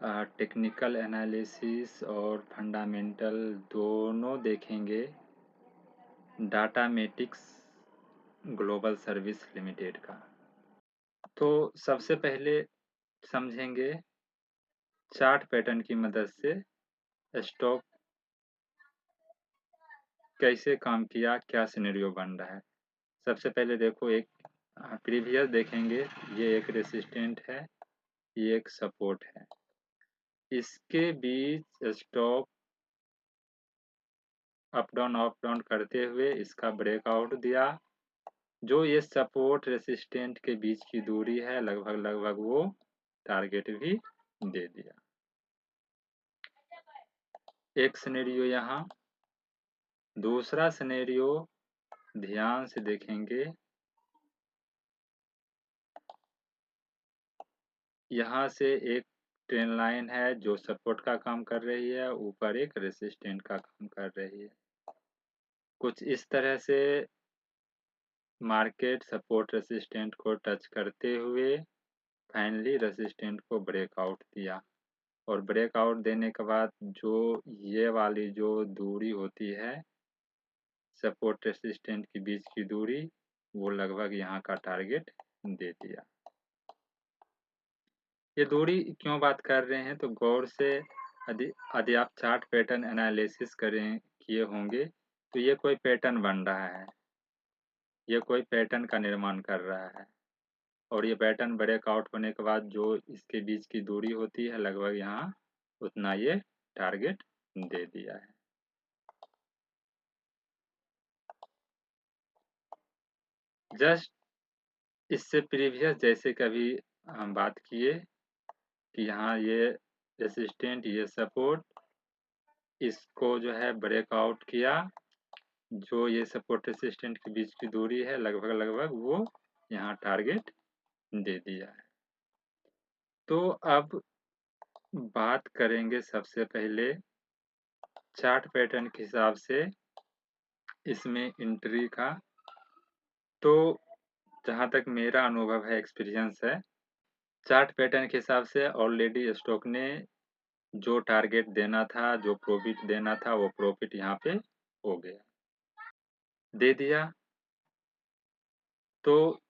Technical analysis और fundamental दोनों देखेंगे डाटामेटिक्स ग्लोबल सर्विस लिमिटेड का। तो सबसे पहले समझेंगे चार्ट पैटर्न की मदद से स्टॉक कैसे काम किया, क्या सिनेरियो बन रहा है। सबसे पहले देखो एक प्रीवियस देखेंगे, ये एक रेसिस्टेंट है, ये एक सपोर्ट है, इसके बीच स्टॉक अप डाउन करते हुए इसका ब्रेकआउट दिया। जो ये सपोर्ट रेसिस्टेंट के बीच की दूरी है लगभग वो टारगेट भी दे दिया। एक सिनेरियो यहाँ। दूसरा सिनेरियो ध्यान से देखेंगे, यहाँ से एक ट्रेन लाइन है जो सपोर्ट का काम कर रही है, ऊपर एक रेसिस्टेंट का काम कर रही है। कुछ इस तरह से मार्केट सपोर्ट रेसिस्टेंट को टच करते हुए फाइनली रेसिस्टेंट को ब्रेकआउट दिया, और ब्रेकआउट देने के बाद जो ये वाली जो दूरी होती है सपोर्ट रेसिस्टेंट के बीच की दूरी, वो लगभग यहाँ का टारगेट दे दिया। ये दूरी क्यों बात कर रहे हैं, तो गौर से यदि आप चार्ट पैटर्न एनालिसिस किए होंगे तो ये कोई पैटर्न बन रहा है, ये कोई पैटर्न का निर्माण कर रहा है, और ये पैटर्न ब्रेकआउट होने के बाद जो इसके बीच की दूरी होती है लगभग यहाँ उतना ये टारगेट दे दिया है। जस्ट इससे प्रीवियस जैसे कभी हम बात किए कि यहाँ ये रेसिस्टेंट, ये सपोर्ट, इसको जो है ब्रेकआउट किया, जो ये सपोर्ट रेसिस्टेंट के बीच की दूरी है लगभग वो यहाँ टारगेट दे दिया है। तो अब बात करेंगे सबसे पहले चार्ट पैटर्न के हिसाब से इसमें एंट्री का। तो जहाँ तक मेरा अनुभव है, एक्सपीरियंस है, चार्ट पैटर्न के हिसाब से ऑलरेडी स्टॉक ने जो टारगेट देना था, जो प्रॉफिट देना था, वो प्रॉफिट यहाँ पे हो गया, दे दिया। तो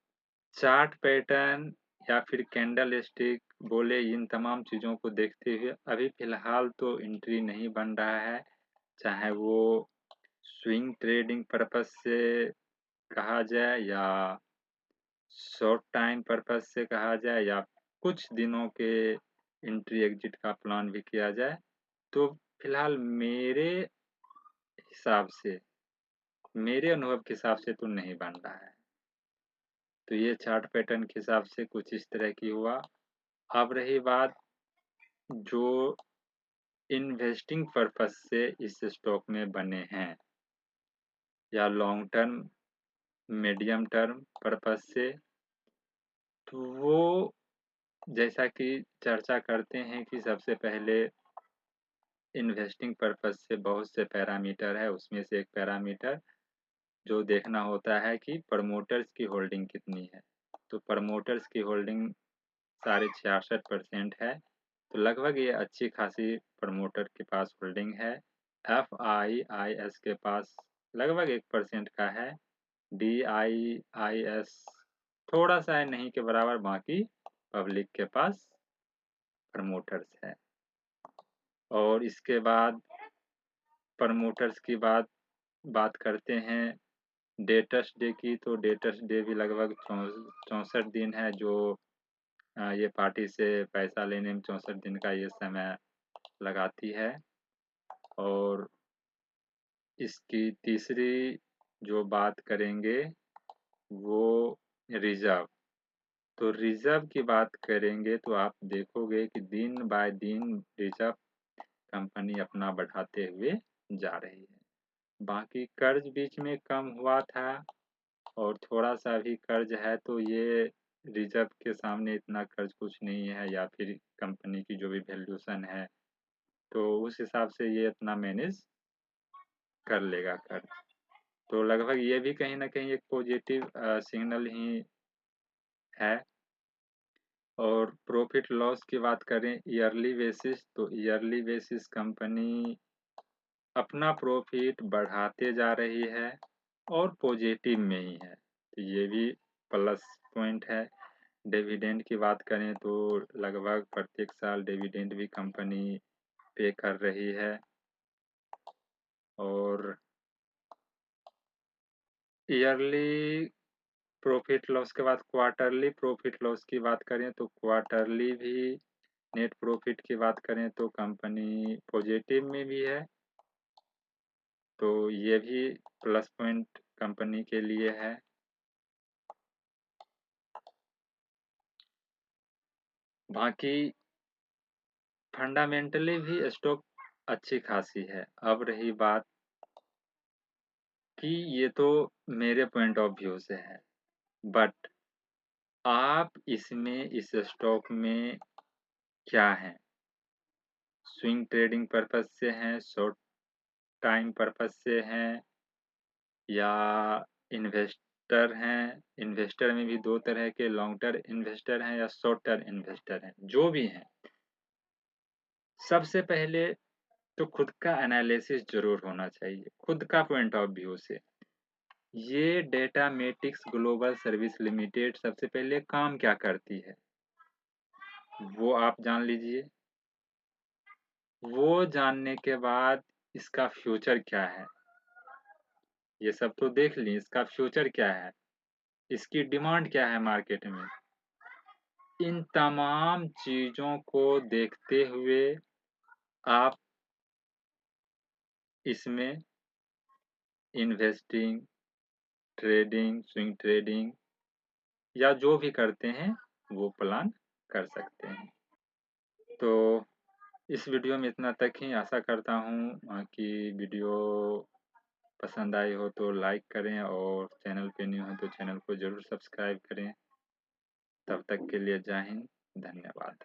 चार्ट पैटर्न या फिर कैंडल स्टिक बोले, इन तमाम चीज़ों को देखते हुए अभी फिलहाल तो एंट्री नहीं बन रहा है, चाहे वो स्विंग ट्रेडिंग पर्पस से कहा जाए या शॉर्ट टाइम पर्पस से कहा जाए या कुछ दिनों के एंट्री एग्जिट का प्लान भी किया जाए। तो फिलहाल मेरे हिसाब से, मेरे अनुभव के हिसाब से तो नहीं बन रहा है। तो ये चार्ट पैटर्न के हिसाब से कुछ इस तरह की हुआ। अब रही बात जो इन्वेस्टिंग पर्पस से इस स्टॉक में बने हैं या long term, medium term purpose से, तो वो जैसा कि चर्चा करते हैं कि सबसे पहले इन्वेस्टिंग पर्पस से बहुत से पैरामीटर है, उसमें से एक पैरामीटर जो देखना होता है कि प्रमोटर्स की होल्डिंग कितनी है। तो प्रमोटर्स की होल्डिंग 66.5% है, तो लगभग ये अच्छी खासी प्रमोटर के पास होल्डिंग है। FIIS के पास लगभग 1% का है। DIIS थोड़ा सा है, नहीं के बराबर, बाकी पब्लिक के पास प्रमोटर्स है। और इसके बाद प्रमोटर्स की बात करते हैं डेटर्स डे की, तो डेटर्स डे भी लगभग 64 दिन है, जो ये पार्टी से पैसा लेने में 64 दिन का ये समय लगाती है। और इसकी तीसरी जो बात करेंगे वो रिजर्व। तो रिजर्व की बात करेंगे तो आप देखोगे कि दिन बाय दिन रिजर्व कंपनी अपना बढ़ाते हुए जा रही है। बाकी कर्ज बीच में कम हुआ था, और थोड़ा सा भी कर्ज है तो ये रिजर्व के सामने इतना कर्ज कुछ नहीं है, या फिर कंपनी की जो भी वैल्यूएशन है तो उस हिसाब से ये इतना मैनेज कर लेगा कर्ज। तो लगभग ये भी कहीं ना कहीं एक पॉजिटिव सिग्नल ही है। और प्रॉफिट लॉस की बात करें ईयरली बेसिस, तो ईयरली बेसिस कंपनी अपना प्रॉफिट बढ़ाते जा रही है और पॉजिटिव में ही है, तो ये भी प्लस पॉइंट है। डिविडेंड की बात करें तो लगभग प्रत्येक साल डिविडेंड भी कंपनी पे कर रही है। और ईयरली प्रॉफिट लॉस के बाद क्वार्टरली प्रॉफिट लॉस की बात करें तो क्वार्टरली भी नेट प्रॉफिट की बात करें तो कंपनी पॉजिटिव में भी है, तो ये भी प्लस पॉइंट कंपनी के लिए है। बाकी फंडामेंटली भी स्टॉक अच्छी खासी है। अब रही बात कि ये तो मेरे पॉइंट ऑफ व्यू से है, बट आप इसमें इस स्टॉक में क्या हैं? स्विंग ट्रेडिंग पर्पस से हैं, शॉर्ट टाइम पर्पस से हैं, या इन्वेस्टर हैं? इन्वेस्टर में भी दो तरह के लॉन्ग टर्म इन्वेस्टर हैं या शॉर्ट टर्म इन्वेस्टर हैं। जो भी हैं, सबसे पहले तो खुद का एनालिसिस जरूर होना चाहिए, खुद का पॉइंट ऑफ व्यू से। ये डेटामेटिक्स ग्लोबल सर्विस लिमिटेड सबसे पहले काम क्या करती है वो आप जान लीजिए। वो जानने के बाद इसका फ्यूचर क्या है, ये सब तो देख ली, इसका फ्यूचर क्या है, इसकी डिमांड क्या है मार्केट में। इन तमाम चीजों को देखते हुए आप इसमें इन्वेस्टिंग, ट्रेडिंग, स्विंग ट्रेडिंग या जो भी करते हैं वो प्लान कर सकते हैं। तो इस वीडियो में इतना तक ही। आशा करता हूँ कि वीडियो पसंद आई हो तो लाइक करें, और चैनल पे न्यू हो तो चैनल को ज़रूर सब्सक्राइब करें। तब तक के लिए जय हिंद, धन्यवाद।